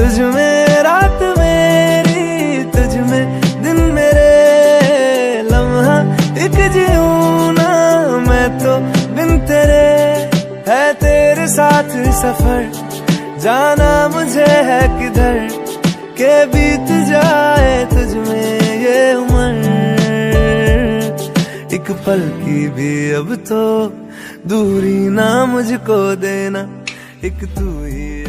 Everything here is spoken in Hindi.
तुझ में रात मेरी, तुझ में दिन मेरे, लम्हा एक जीऊं ना मैं तो बिन तेरे। है तेरे साथ सफर, जाना मुझे है किधर, के बीत जाए तुझ में ये उम्र। एक पल की भी अब तो दूरी ना मुझको देना, एक तू ही